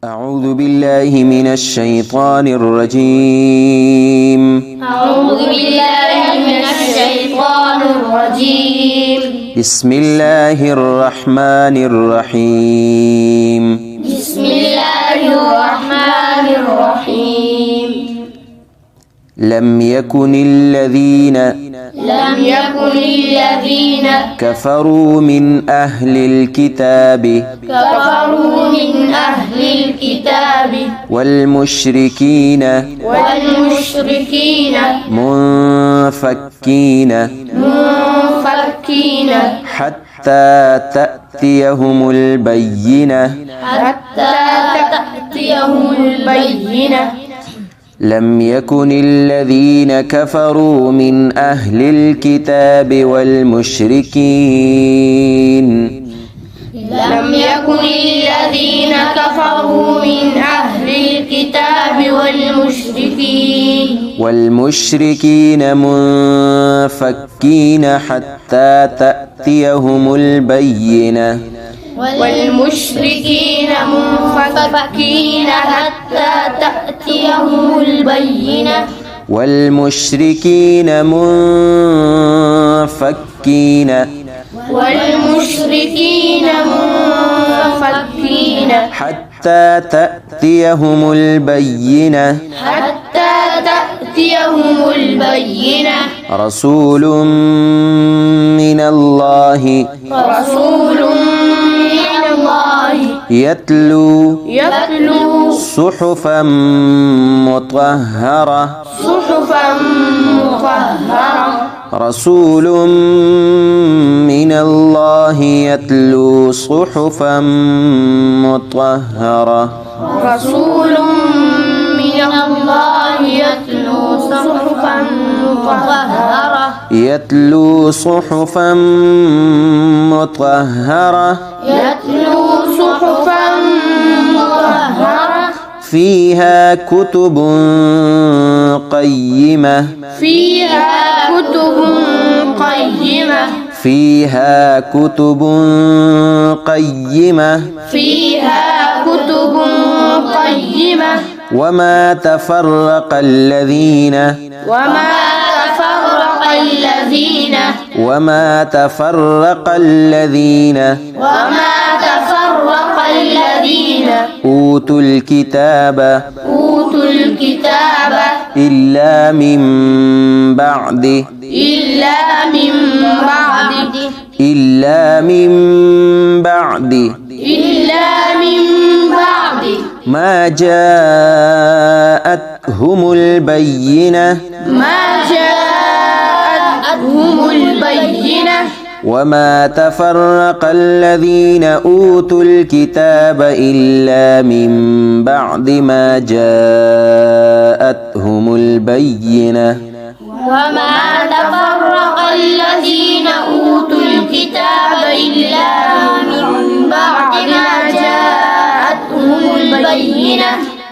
أعوذ بالله من الشيطان الرجيم. أعوذ بالله من الشيطان الرجيم. بسم الله الرحمن الرحيم. بسم الله الرحمن الرحيم. لم يكن الذين كفروا من أهل الكتاب والمشركين منفكين حتى تأتيهم البينة. لم يكن الذين كفروا من أهل الكتاب والمشركين منفكين حتى تأتيهم البينة. حتى تأتيهم البينة. رسول من الله يتلو صحفا مطهرة. رسول من الله يتلو صحفا مطهرة. يتلو صحفا مطهرة فيها كتب قيمة. وما تفرق الذين أوتوا الكتاب إلا من بعد ما جاءتهم البينة. وما تفرق الذين أوتوا الكتاب إلا من بعد ما جاءتهم البينة.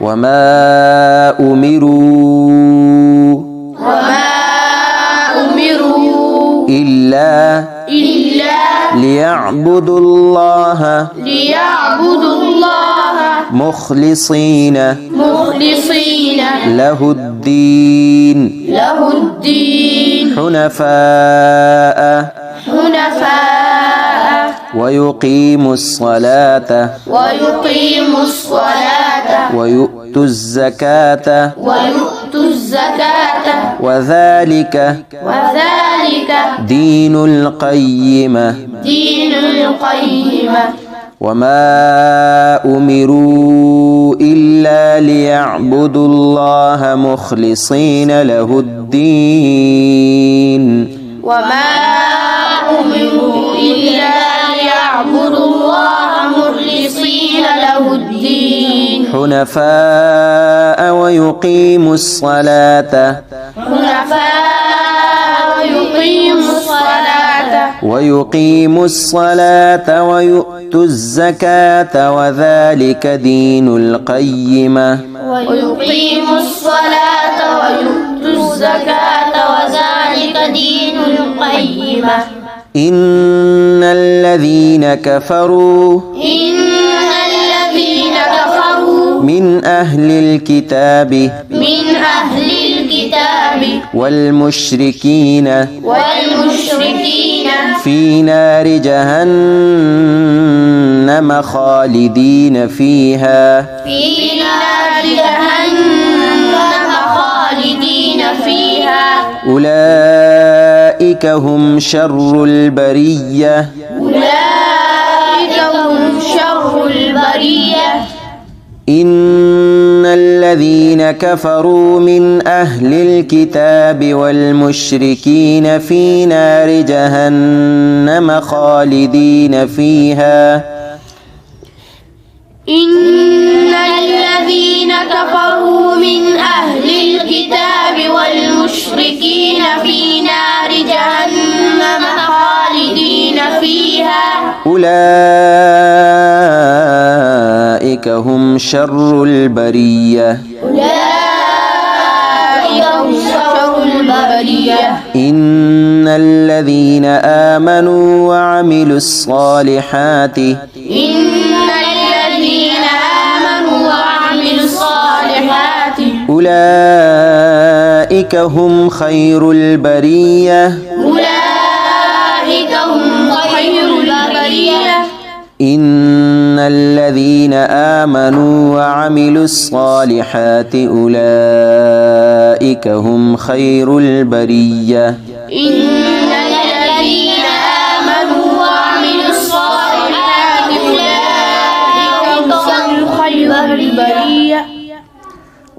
وما أمروا إلا ليعبدوا الله مخلصين له الدين حنفاء ويقيموا الصلاة ويؤتوا الزكاة وذلك دين القيمة. وما أمروا إلا ليعبدوا الله مخلصين له الدين حنفاء ويقيموا الصلاة ويؤتوا الزكاة وذلك دين القيمة. إن الذين كفروا من أهل الكتاب والمشركين في نار جهنم خالدين فيها أولئك هم شر البرية إن الذين كفروا من أهل الكتاب والمشركين في نار جهنم خالدين فيها إن الذين كفروا من أهل الكتاب والمشركين في نار جهنم خالدين فيها أولئك هم شر البرية إن الذين آمنوا وعملوا الصالحات أولئك هم خير البرية إن الذين آمنوا وعملوا الصالحات أولئك هم خير البرية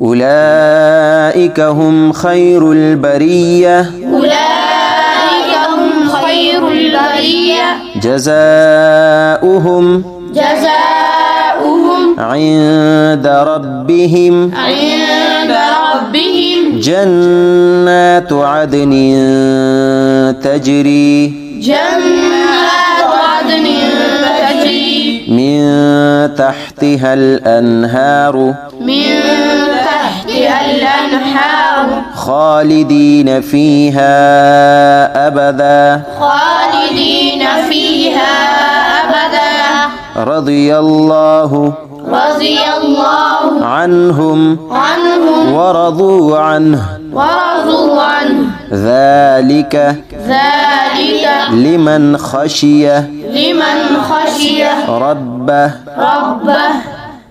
أولئك هم خير البرية جزاؤهم عند ربهم جنات عدن تجري من تحتها الأنهار خالدين فيها أبدا رضي الله عنهم ورضوا عنه ذلك لمن خشي ربه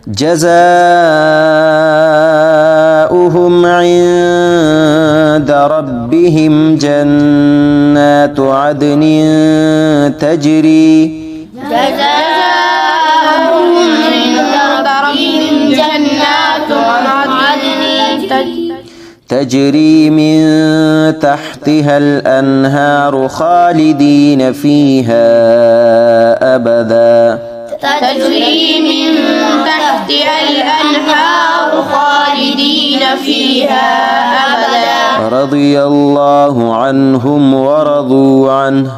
جزاؤهم عند ربهم جنات عدن تجري من تحتها الأنهار خالدين فيها أبدا رضي الله عنهم ورضوا عنه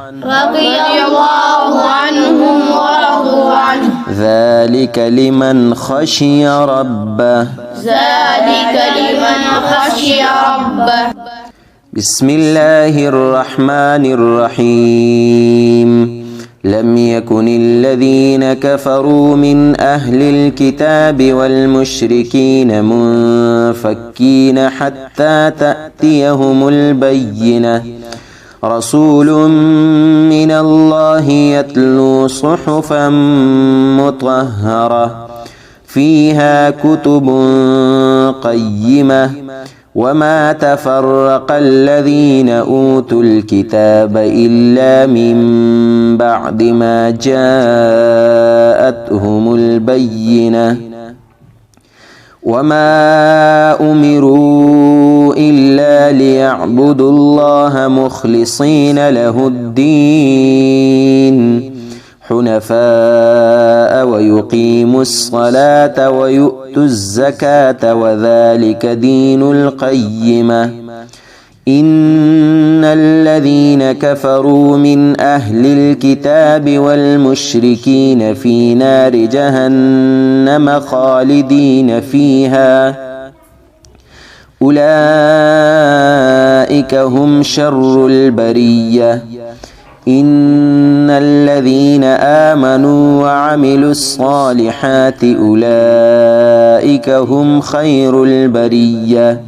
ذلك لمن خشي ربه بسم الله الرحمن الرحيم لم يكن الذين كفروا من أهل الكتاب والمشركين منفكين حتى تأتيهم البينة رسول من الله يتلو صحفا مطهرة فيها كتب قيمة وما تفرق الذين أوتوا الكتاب إلا من بعد ما جاءتهم البينة وما أمروا إلا ليعبدوا الله مخلصين له الدين حنفاء ويقيموا الصلاة ويؤتوا الزكاة وذلك دين القيمة إن الذين كفروا من أهل الكتاب والمشركين في نار جهنم خالدين فيها أولئك هم شر البرية إن الذين آمنوا وعملوا الصالحات أولئك هم خير البرية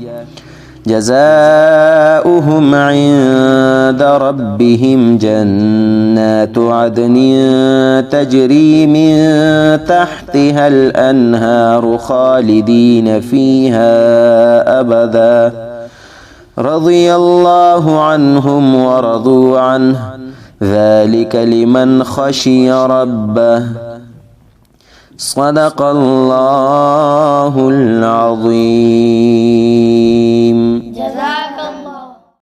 جزاؤهم عند ربهم جنات عدن تجري من تحتها الأنهار خالدين فيها أبدا رضي الله عنهم ورضوا عنه ذلك لمن خشي ربه صدق الله العظيم.